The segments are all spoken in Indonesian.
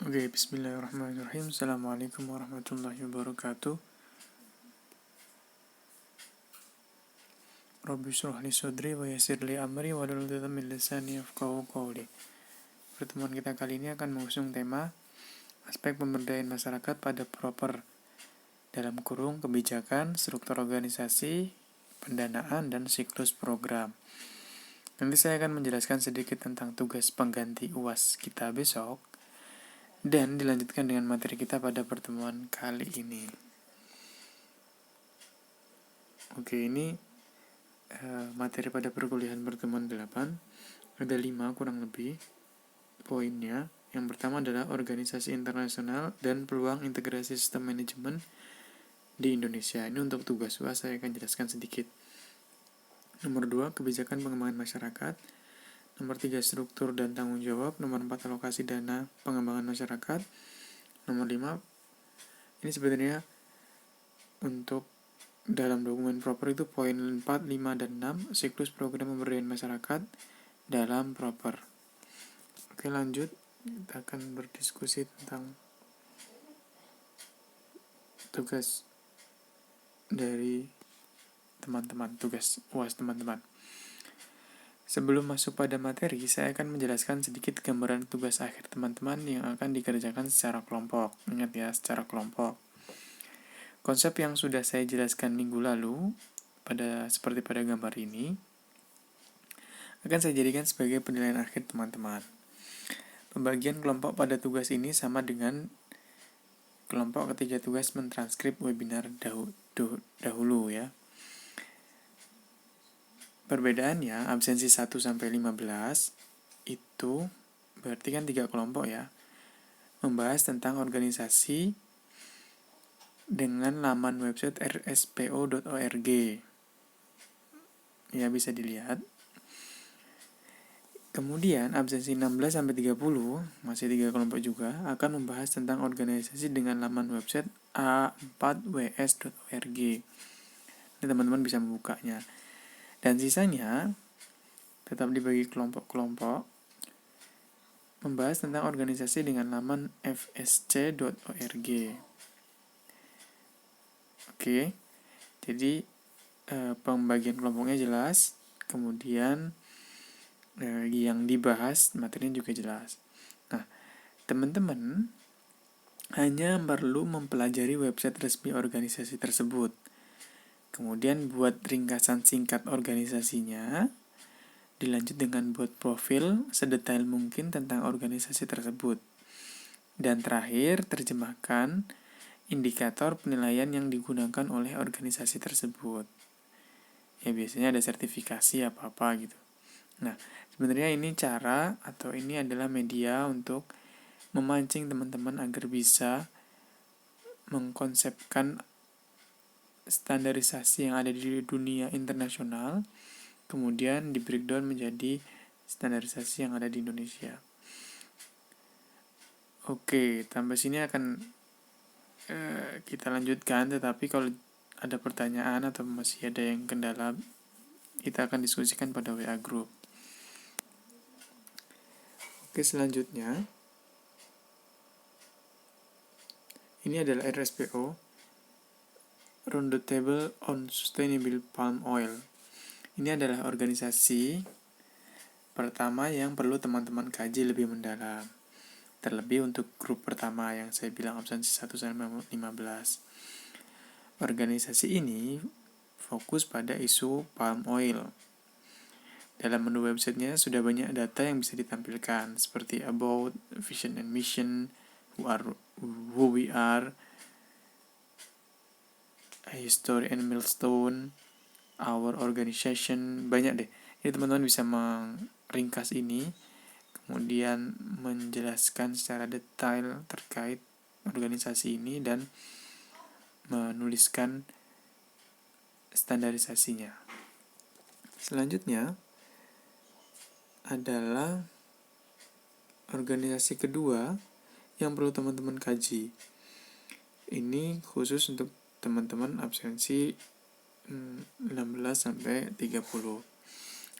Oke, bismillahirrahmanirrahim. Assalamualaikum warahmatullahi wabarakatuh. Rabbi shrah li sadri wa yassir li amri wahlul 'uqdatam min lisani yafqahu qawli. Pertemuan kita kali ini akan mengusung tema aspek pemberdayaan masyarakat pada proper dalam kurung kebijakan, struktur organisasi, pendanaan, dan siklus program. Nanti saya akan menjelaskan sedikit tentang tugas pengganti UAS kita besok dan dilanjutkan dengan materi kita pada pertemuan kali ini. Oke, ini materi pada perkuliahan pertemuan 8. Ada 5 kurang lebih poinnya. Yang pertama adalah organisasi internasional dan peluang integrasi sistem manajemen di Indonesia. Ini untuk tugas UAS saya akan jelaskan sedikit. Nomor 2, kebijakan pengembangan masyarakat. Nomor 3, struktur dan tanggung jawab. Nomor 4, alokasi dana pengembangan masyarakat. Nomor 5, ini sebenarnya untuk dalam dokumen proper itu poin 4, 5, dan 6, siklus program pemberdayaan masyarakat dalam proper. Oke, lanjut. Kita akan berdiskusi tentang tugas dari teman-teman, tugas UAS teman-teman. Sebelum masuk pada materi, saya akan menjelaskan sedikit gambaran tugas akhir teman-teman yang akan dikerjakan secara kelompok. Ingat ya, secara kelompok. Konsep yang sudah saya jelaskan minggu lalu, seperti pada gambar ini, akan saya jadikan sebagai penilaian akhir teman-teman. Pembagian kelompok pada tugas ini sama dengan kelompok ketika tugas mentranskrip webinar dahulu ya. Perbedaannya, absensi 1-15 itu berarti kan 3 kelompok ya. Membahas tentang organisasi dengan laman website rspo.org. Ya, bisa dilihat. Kemudian absensi 16-30, masih 3 kelompok juga, akan membahas tentang organisasi dengan laman website a4ws.org. Ini teman-teman bisa membukanya. Dan sisanya tetap dibagi kelompok-kelompok, membahas tentang organisasi dengan laman fsc.org. Oke, jadi pembagian kelompoknya jelas, kemudian yang dibahas materinya juga jelas. Nah, teman-teman hanya perlu mempelajari website resmi organisasi tersebut. Kemudian buat ringkasan singkat organisasinya, dilanjut dengan buat profil sedetail mungkin tentang organisasi tersebut. Dan terakhir, terjemahkan indikator penilaian yang digunakan oleh organisasi tersebut. Ya, biasanya ada sertifikasi apa-apa gitu. Nah, sebenarnya ini cara atau ini adalah media untuk memancing teman-teman agar bisa mengkonsepkan standarisasi yang ada di dunia internasional, kemudian di breakdown menjadi standarisasi yang ada di Indonesia. Oke, sampai sini akan kita lanjutkan, tetapi kalau ada pertanyaan atau masih ada yang kendala, kita akan diskusikan pada WA Group. Oke, selanjutnya ini adalah RSPO, Roundtable on Sustainable Palm Oil. Ini adalah organisasi pertama yang perlu teman-teman kaji lebih mendalam. Terlebih untuk grup pertama yang saya bilang absensi 1-15. Organisasi ini fokus pada isu palm oil. Dalam menu websitenya sudah banyak data yang bisa ditampilkan, seperti about, vision and mission, who we are, history and milestone, our organization, banyak deh. Ini teman-teman bisa meringkas ini, kemudian menjelaskan secara detail terkait organisasi ini dan menuliskan standarisasinya. Selanjutnya adalah organisasi kedua yang perlu teman-teman kaji. Ini khusus untuk teman-teman absensi 16-30.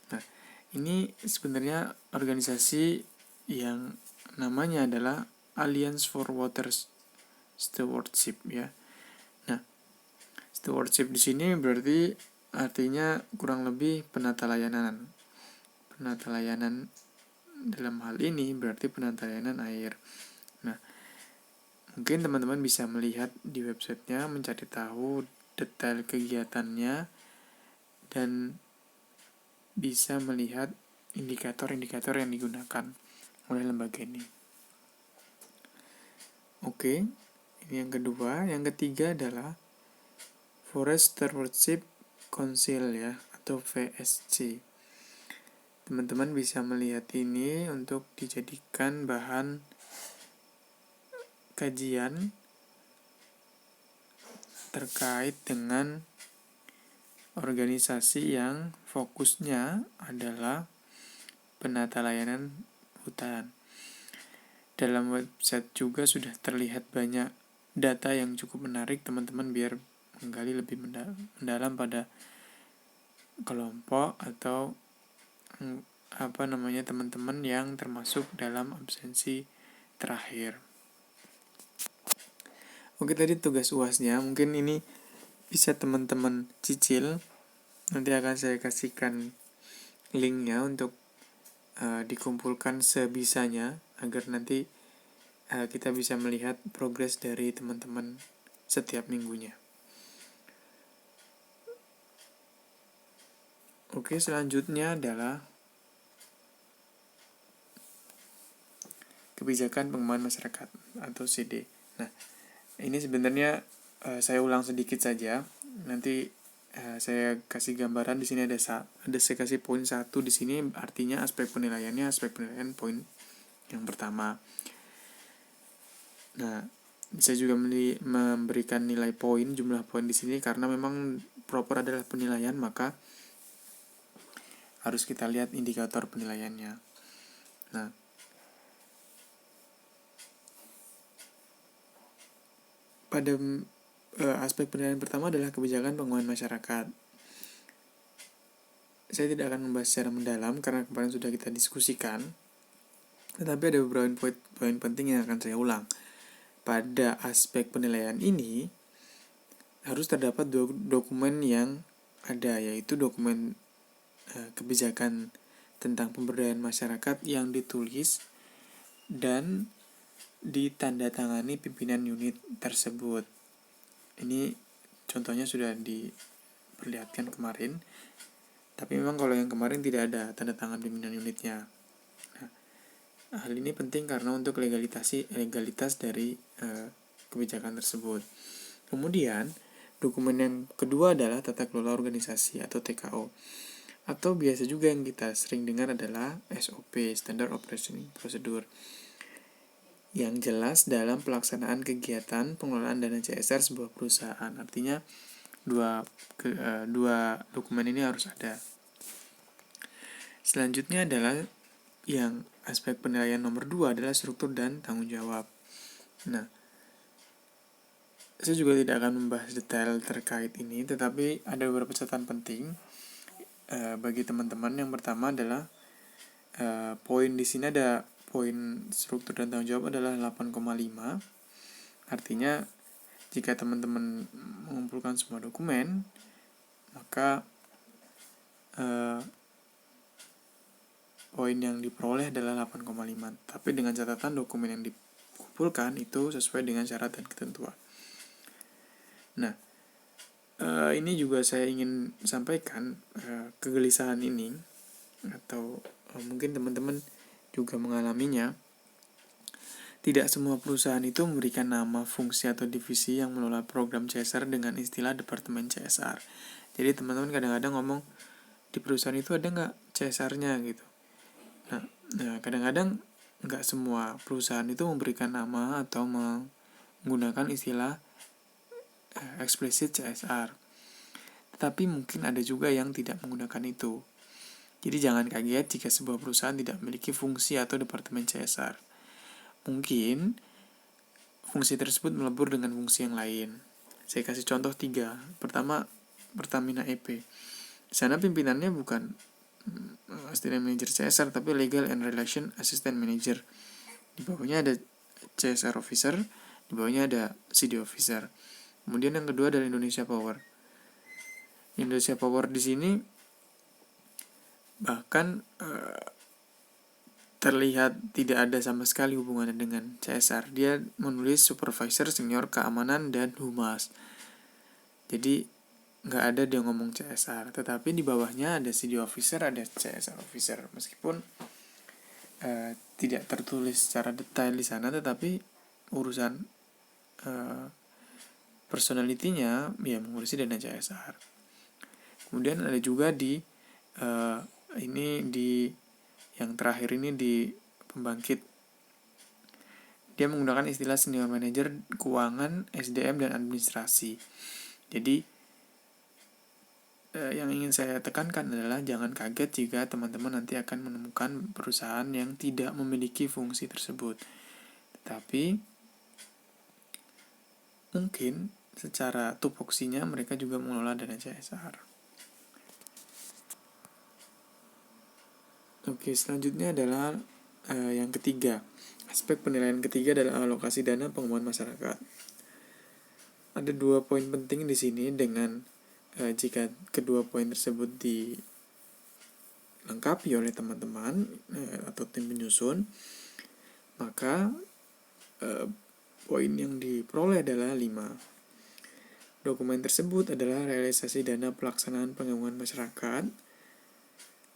Nah, ini sebenarnya organisasi yang namanya adalah Alliance for Water Stewardship ya. Nah, stewardship di sini berarti artinya kurang lebih penata layanan. Penata layanan dalam hal ini berarti penata layanan air. Nah, mungkin teman-teman bisa melihat di websitenya, mencari tahu detail kegiatannya, dan bisa melihat indikator-indikator yang digunakan oleh lembaga ini. Oke, ini yang kedua. Yang ketiga adalah Forest Stewardship Council ya, atau VSC. Teman-teman bisa melihat ini untuk dijadikan bahan kajian terkait dengan organisasi yang fokusnya adalah penata layanan hutan. Dalam website juga sudah terlihat banyak data yang cukup menarik teman-teman biar menggali lebih mendalam pada kelompok atau teman-teman yang termasuk dalam absensi terakhir. Oke, tadi tugas UASnya mungkin ini bisa teman-teman cicil. Nanti akan saya kasihkan linknya untuk dikumpulkan sebisanya agar nanti kita bisa melihat progres dari teman-teman setiap minggunya. Oke, selanjutnya adalah kebijakan pengembangan masyarakat atau CD. Nah, ini sebenarnya saya ulang sedikit saja. Nanti saya kasih gambaran di sini saya kasih poin 1 di sini, artinya aspek penilaian poin yang pertama. Nah, saya juga memberikan nilai poin, jumlah poin di sini karena memang proper adalah penilaian, maka harus kita lihat indikator penilaiannya. Nah, pada aspek penilaian pertama adalah kebijakan pengembangan masyarakat. Saya tidak akan membahas secara mendalam karena kemarin sudah kita diskusikan, tetapi ada beberapa poin penting yang akan saya ulang. Pada aspek penilaian ini harus terdapat dokumen yang ada, yaitu dokumen kebijakan tentang pemberdayaan masyarakat yang ditulis dan ditandatangani pimpinan unit tersebut. Ini contohnya sudah diperlihatkan kemarin, tapi memang kalau yang kemarin tidak ada tanda tangan pimpinan unitnya. Nah, hal ini penting karena untuk legalitas dari kebijakan tersebut. Kemudian, dokumen yang kedua adalah tata kelola organisasi atau TKO. Atau biasa juga yang kita sering dengar adalah SOP, Standard Operating Procedure, yang jelas dalam pelaksanaan kegiatan pengelolaan dana CSR sebuah perusahaan. Artinya dua dokumen ini harus ada. Selanjutnya adalah yang aspek penilaian nomor 2 adalah struktur dan tanggung jawab. Nah, saya juga tidak akan membahas detail terkait ini, tetapi ada beberapa catatan penting bagi teman-teman. Yang pertama adalah poin di sini ada poin struktur dan tanggung jawab adalah 8,5. Artinya jika teman-teman mengumpulkan semua dokumen, maka poin yang diperoleh adalah 8,5. Tapi dengan catatan dokumen yang dikumpulkan itu sesuai dengan syarat dan ketentuan. Nah, ini juga saya ingin sampaikan kegelisahan ini, atau mungkin teman-teman juga mengalaminya. Tidak semua perusahaan itu memberikan nama, fungsi, atau divisi yang mengelola program CSR dengan istilah Departemen CSR. Jadi teman-teman kadang-kadang ngomong, di perusahaan itu ada nggak CSR-nya gitu. Nah, kadang-kadang nggak semua perusahaan itu memberikan nama atau menggunakan istilah eksplisit CSR. Tetapi mungkin ada juga yang tidak menggunakan itu. Jadi jangan kaget jika sebuah perusahaan tidak memiliki fungsi atau departemen CSR. Mungkin fungsi tersebut melebur dengan fungsi yang lain. Saya kasih contoh 3. Pertama, Pertamina EP. Di sana pimpinannya bukan Assistant Manager CSR, tapi Legal and Relation Assistant Manager. Di bawahnya ada CSR Officer, di bawahnya ada CD Officer. Kemudian yang kedua adalah Indonesia Power. Indonesia Power di sini bahkan terlihat tidak ada sama sekali hubungannya dengan CSR. Dia menulis Supervisor Senior Keamanan dan Humas. Jadi nggak ada dia ngomong CSR, tetapi di bawahnya ada CD Officer, ada CSR Officer. Meskipun tidak tertulis secara detail di sana, tetapi urusan personality-nya ya mengurusi dana CSR. Kemudian ada juga di ini di yang terakhir ini di pembangkit, dia menggunakan istilah Senior Manager Keuangan, SDM, dan Administrasi. Jadi yang ingin saya tekankan adalah jangan kaget jika teman-teman nanti akan menemukan perusahaan yang tidak memiliki fungsi tersebut. Tetapi mungkin secara tupoksinya mereka juga mengelola dana CSR. Oke, selanjutnya adalah yang ketiga. Aspek penilaian ketiga adalah alokasi dana pengembangan masyarakat. Ada 2 poin penting di sini dengan jika kedua poin tersebut dilengkapi oleh teman-teman atau tim penyusun, maka poin yang diperoleh adalah 5. Dokumen tersebut adalah realisasi dana pelaksanaan pengembangan masyarakat.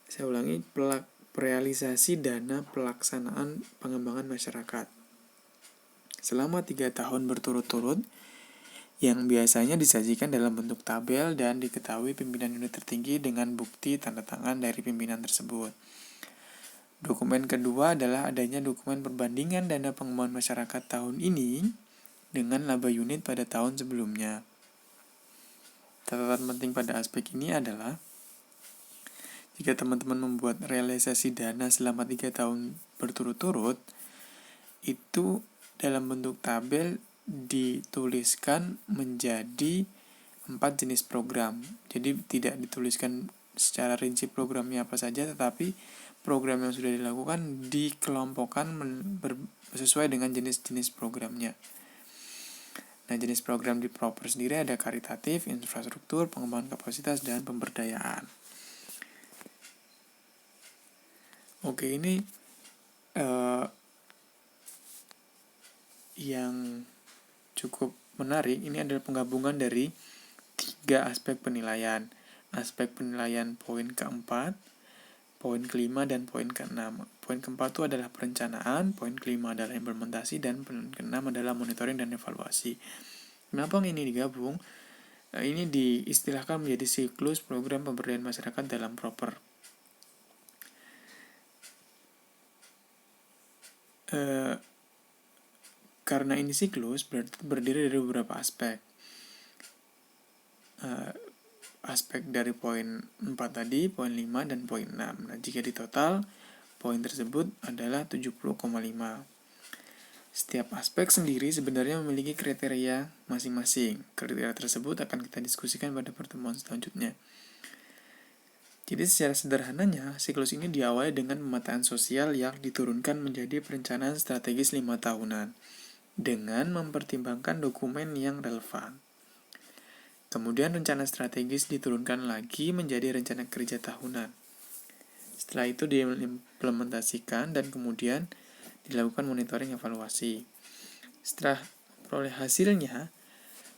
Saya ulangi, realisasi dana pelaksanaan pengembangan masyarakat selama 3 tahun berturut-turut, yang biasanya disajikan dalam bentuk tabel dan diketahui pimpinan unit tertinggi dengan bukti tanda tangan dari pimpinan tersebut. Dokumen kedua adalah adanya dokumen perbandingan dana pengembangan masyarakat tahun ini dengan laba unit pada tahun sebelumnya. Catatan penting pada aspek ini adalah jika teman-teman membuat realisasi dana selama 3 tahun berturut-turut, itu dalam bentuk tabel dituliskan menjadi 4 jenis program. Jadi tidak dituliskan secara rinci programnya apa saja, tetapi program yang sudah dilakukan dikelompokkan sesuai dengan jenis-jenis programnya. Nah, jenis program di proper sendiri ada karitatif, infrastruktur, pengembangan kapasitas, dan pemberdayaan. Oke, ini yang cukup menarik. Ini adalah penggabungan dari 3 aspek penilaian. Aspek penilaian poin keempat, poin kelima, dan poin keenam. Poin keempat itu adalah perencanaan, poin kelima adalah implementasi, dan poin keenam adalah monitoring dan evaluasi. Kenapa ini digabung? Ini diistilahkan menjadi siklus program pemberdayaan masyarakat dalam proper. Karena ini siklus, berarti berdiri dari beberapa aspek. Aspek dari poin 4 tadi, poin 5, dan poin 6. Nah, jika ditotal, poin tersebut adalah 70,5. Setiap aspek sendiri sebenarnya memiliki kriteria masing-masing. Kriteria tersebut akan kita diskusikan pada pertemuan selanjutnya. Jadi secara sederhananya, siklus ini diawali dengan pemetaan sosial yang diturunkan menjadi perencanaan strategis 5 tahunan dengan mempertimbangkan dokumen yang relevan. Kemudian rencana strategis diturunkan lagi menjadi rencana kerja tahunan. Setelah itu diimplementasikan dan kemudian dilakukan monitoring evaluasi. Setelah peroleh hasilnya,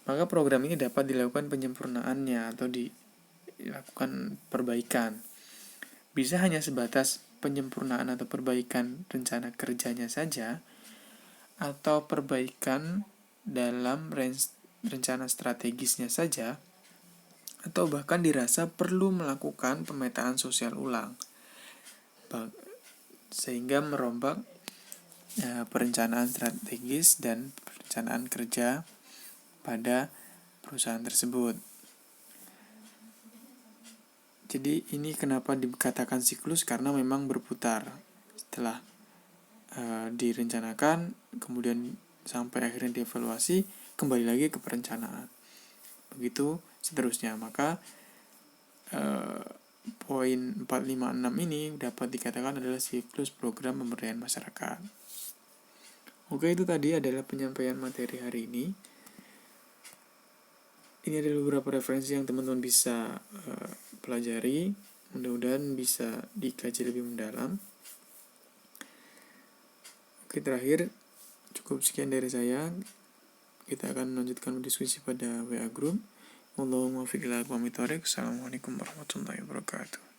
maka program ini dapat dilakukan penyempurnaannya atau dilakukan perbaikan. Bisa hanya sebatas penyempurnaan atau perbaikan rencana kerjanya saja, atau perbaikan dalam rencana strategisnya saja, atau bahkan dirasa perlu melakukan pemetaan sosial ulang sehingga merombak perencanaan strategis dan perencanaan kerja pada perusahaan tersebut. Jadi ini kenapa dikatakan siklus, karena memang berputar. Setelah direncanakan, kemudian sampai akhirnya dievaluasi, kembali lagi ke perencanaan. Begitu seterusnya. Maka poin 4, 5, 6 ini dapat dikatakan adalah siklus program pemberdayaan masyarakat. Oke, itu tadi adalah penyampaian materi hari ini. Ini adalah beberapa referensi yang teman-teman bisa pelajari. Mudah-mudahan bisa dikaji lebih mendalam. Oke, terakhir cukup sekian dari saya. Kita akan melanjutkan diskusi pada WA Group. Wallahul muwaffiq ila aqwamit thoriq. Assalamualaikum warahmatullahi wabarakatuh.